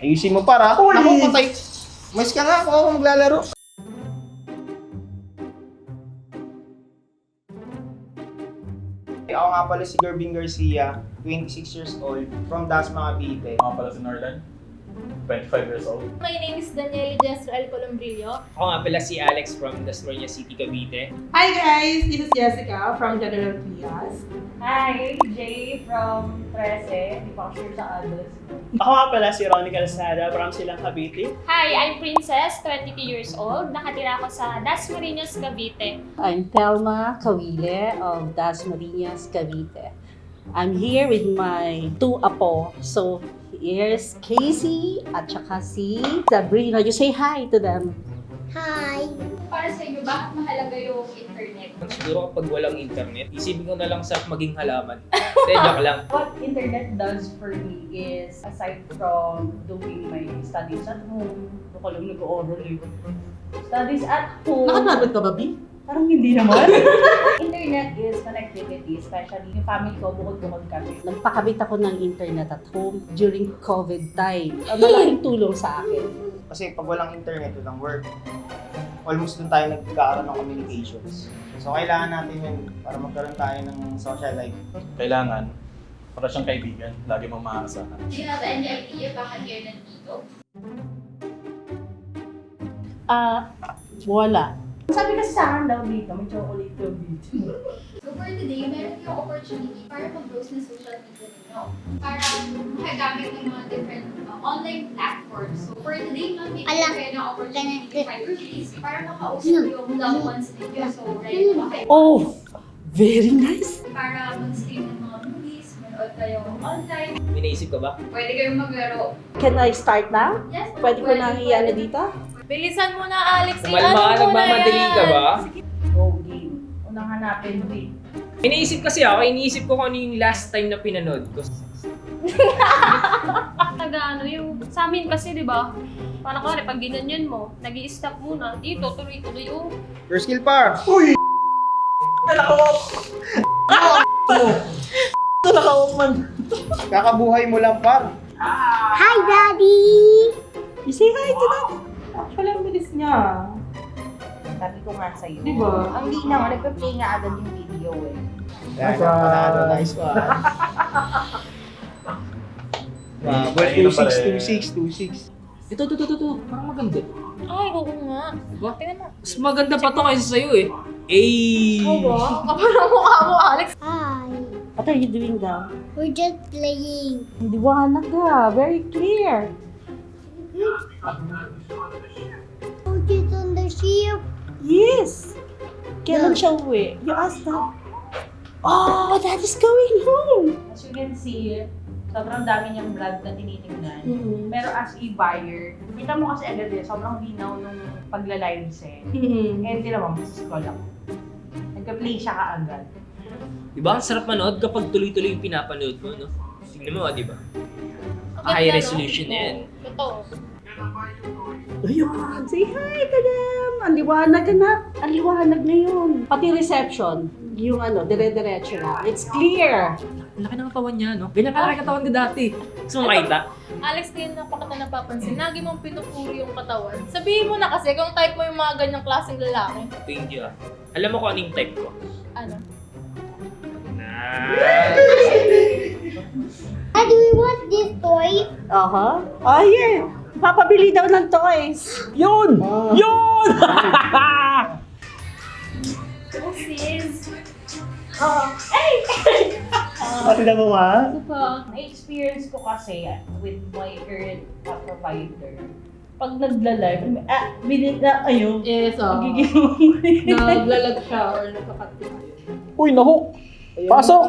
Ayusin mo para. Naku, patay. Mas ka nga ako maglalaro. Ako nga pala si Gervin Garcia, 26 years old, from Dasma, Cavite. Mga pala si Norlan, 25 years old. My name is Danielle Jezreel Colombrillo. Ako nga pala si Alex from Dasmariñas City, Cavite. Hi guys, this is Jessica from General Trias. Hi, Jay from 13. Hindi pa ako sure sa address ko. Ako nga pala si Ronnie Calzada from Silang Cavite. Hi, I'm Princess, 22 years old. Nakatira ako sa Dasmariñas, Cavite. I'm Thelma Cavile of Dasmariñas, Cavite. I'm here with my two apo. So, here's Casey at saka si Sabrina. You say hi to them. Hi! Para sa inyo, bakit mahalaga yung internet? Siguro kapag walang internet, isipin ko na lang sa maging halaman. Hindi, joke lang. What internet does for me is, aside from doing my studies at home, ako lang nag-oral eh. Studies at home. Nakatablet ka ba, B? Parang hindi naman. Internet is connectivity, especially yung family ko, bukod-bukod kami. Nagpakabit ako ng internet at home during COVID time. Malaking tulong sa akin. Kasi pag walang internet, walang work. Almost dun tayo nagkakaroon ng communications. So kailangan natin yun para magkaroon tayo ng social life. Kailangan, para siyang kaibigan, lagi mong maaasahan. Do you have any idea bakit kayo nandito? Wala. Sabi kasi sa akin daw dito, may chocolate daw dito. So for today, meron yung opportunity para mag-browse ng social media ninyo. Para makagamit ng mga different online platforms. So for today, bibigyan kayo ng opportunity to find your place para makausap yung loved ones ninyo. So ready ba kayo? Oh, very nice. Para mag-stream ng mga movies, manood kayo online. May naisip ka ba? Pwede kayong maglaro. Can I start now? Yes, Pwede ko na i-ano dito? Bilisan mo na, Alex. Kumalma ka, nagmamadali ka ba? Go game. Unang hanapin, wait. May naisip kasi ako, iniisip ko kung ano yung last time na pinanood ko. Ano yung sa amin kasi, di ba? Paano ka rin, pag ginanyan mo, nag-i-stop muna. Dito, tuloy-tuloy. Oh. First skill par! Naka-off man. Kakabuhay mo lang par. Hi, Daddy! You say hi to them. Actually, ang bilis niya. Sabi ko nga sa'yo. Di ba? Ang linaw, nagpa-play nga agad yung video eh. Yan, panalo, nice one. Wow, 26, 26. Ito. Parang maganda. Ay, oo nga. Diba? Tingnan mo. Mas maganda pa to kaysa sa'yo eh. Eh! Oo, kapag ang mukha mo, Alex. Hi. What are you doing now? We're just playing. Liwanag ka. Very clear. Oh, it's on the ship. Yes. Kailan siya uwi? You asked that. Oh, that is going home. As you can see, sobrang dami niyang vlog na tinitingnan. Mm-hmm. Pero as a buyer, kita mo kasi agad eh, sobrang linaw nung pagla-live set. Mm-hmm. Eh, hindi naman, scroll ako. Nagka-play siya kaagad. Diba? Ang sarap manood kapag tuloy-tuloy yung pinapanood mo, no? Tingnan mo, diba? Ang High ganda, resolution no? na yan. Totoo. Ayun, say hi to them. Ang liwanag na. Ang liwanag ngayon. Pati reception, yung dire-diretso na. It's clear. Ang laki ng katawan niya, no? Ganyan kalaki katawan ko dati. Gusto mo makita? Alex, din na pa kita napapansin. Lagi mong pinupuri yung katawan. Sabihin mo na kasi kung type mo yung mga ganyang klaseng lalaki. Thank you ah. Alam mo kung anong type ko? Ano? Do we want this toy? Oh, here. Papabili daw ng toys. Yun! Yun! Oh, sis. Pati na mo ma? Na-experience ko kasi with my current provider. Pag nagla-live, binit na, ayun. Yes, Magiging Naglalag siya or nagkakat. Uy, nahook! Pasok!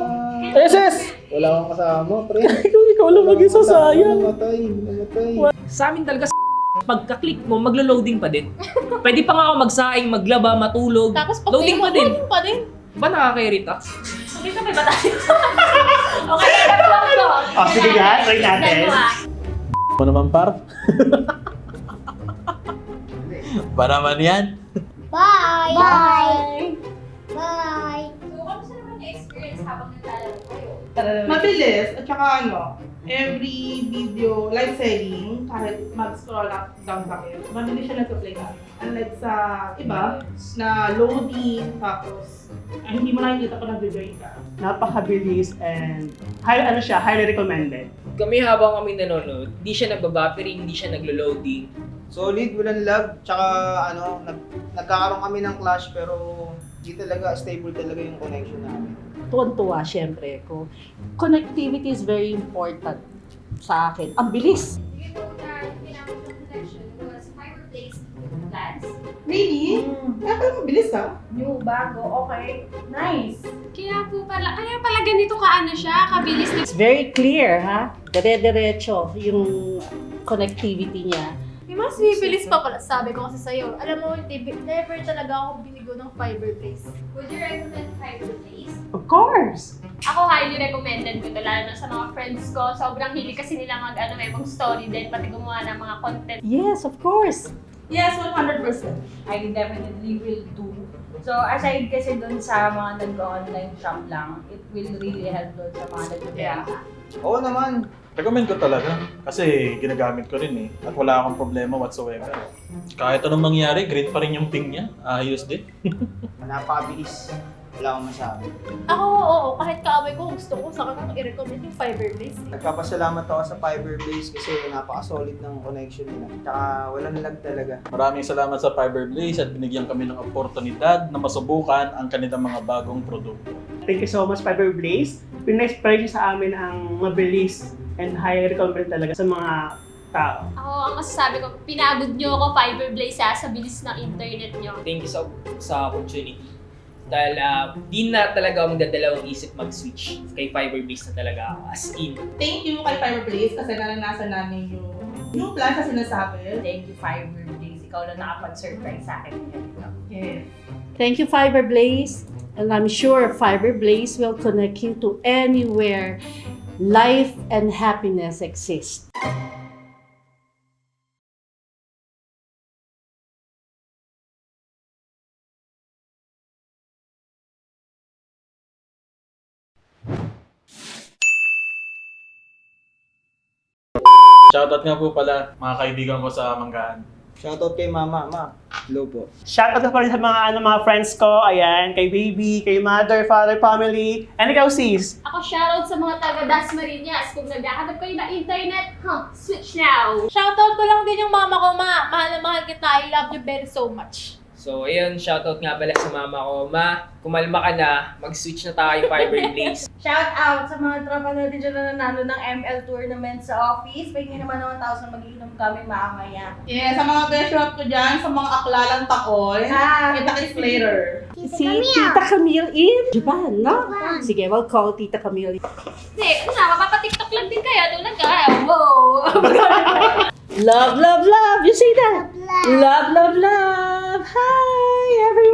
SS! Wala akong kasama, pre. Ikaw lang mag-isa, sayang. Namatay. Sa amin talaga pagka-click mo, maglo-loading pa din. Pwede pa nga ako magsaing, maglaba, matulog. Tapos pag Loading pa din. loading pa din. Ba nakaka-irita? Hindi sa may batay. Okay, ito. Oh, sige nga, try natin. Mo naman, par. Ba naman yan? Bye. Bye. Bye. So, kamusta naman yung experience habang naglalaro kayo? Mabilis. At saka every video, live selling, kahit mag-scroll up, down kami, mabilis siya nag-play ka. Unlike sa iba, na loading, tapos hindi mo nakikita kung nag-join ka. Napakabilis and highly recommended. Kami habang kami nanonood, hindi siya nagbabuffering, hindi siya naglo-loading. Solid, walang lag, tsaka nagkakaroon kami ng clash pero di talaga, stable talaga yung connection namin. Tuwan-tuwa, syempre ko. Connectivity is very important sa akin. Ang bilis. Do you know that pinapos ng connection was fiber-based plans? Really? Kaya pala mabilis ha? New, bago, okay, nice. Kaya pala ganito kaano siya, kabilis na. It's very clear, ha? Dire-diretso yung connectivity niya. Mas bibilis pa pala, sabi ko kasi sa'yo. Alam mo, never talaga ako binigo ng fiber-based. Would you recommend fiber-based? Of course! Ako highly recommended ko ito, lalo na sa mga friends ko. Sobrang hilig kasi nila mag-story din, pati gumawa ng mga content. Yes, of course. Yes, 100%. I definitely will do. So, aside kasi dun sa mga nag-online shop lang, it will really help dun sa mga nag-benta. Oo naman, Recommend ko talaga. Kasi ginagamit ko rin at wala akong problema whatsoever. Kahit anong mangyari, great pa rin yung ping niya. Ayos din. napakabilis. Wala akong masabi. Ako, oo, kahit kaaway ko, gusto ko sa kanila i-recommend yung fiber-based. Nagpapasalamat ako sa Fiberbase kasi napaka-solid ng connection nila. Tsaka walang lag talaga. Maraming salamat sa Fiberblaze at binigyan kami ng oportunidad na masubukan ang kanilang mga bagong produkto. Thank you so much, Fiberblaze. Pina-inspire niyo sa amin ang mabilis and highly recommended talaga sa mga tao. Ako, ang masasabi ko, pinagod nyo ako fiber-blaze sa bilis ng internet nyo. Thank you sa opportunity. Dahil di na talaga ako magdadalawang isip mag-switch. Kay fiber-based na talaga ako, as in. Thank you kay Fiberblaze kasi naranasan namin yung plan sa sinasabi. Thank you, Fiberblaze. Ikaw lang nakapag-surprise sa akin ng ganito. Yes. Thank you, Fiberblaze. And I'm sure Fiberblaze will connect you to anywhere life and happiness exist. Shoutout nga po pala mga kaibigan ko sa Manggahan. Shoutout kay Mama. Ma, hello po. Shoutout pa rin sa mga friends ko. Ayan, kay baby, kay mother, father, family. And ikaw, sis. Ako, shoutout sa mga taga Dasmariñas. Kung naghahanap kayo ng internet, switch now! Shoutout ko lang din yung mama ko, ma. Mahal na mahal kita. I love you very so much. So, ayun, shoutout nga pala sa mama ko. Ma, kumalma ka na, mag-switch na tayo fiber-blaze. Shout out sa mga tropa natin dyan na nanalo ng ML tournament sa office. Pwede naman ng 1,000 mag-iinom kami mamaya. Yes, sa mga best shop ko dyan, sa mga aklalang takoy, kita kiss later. Si Tita Camille in Japan, no? Sige, we'll call Tita Camille. Hindi, mapapatiktok lang din kayo. Tulad ka, wow! Love, love, love! You say that? Love, love, love! Hi, everyone!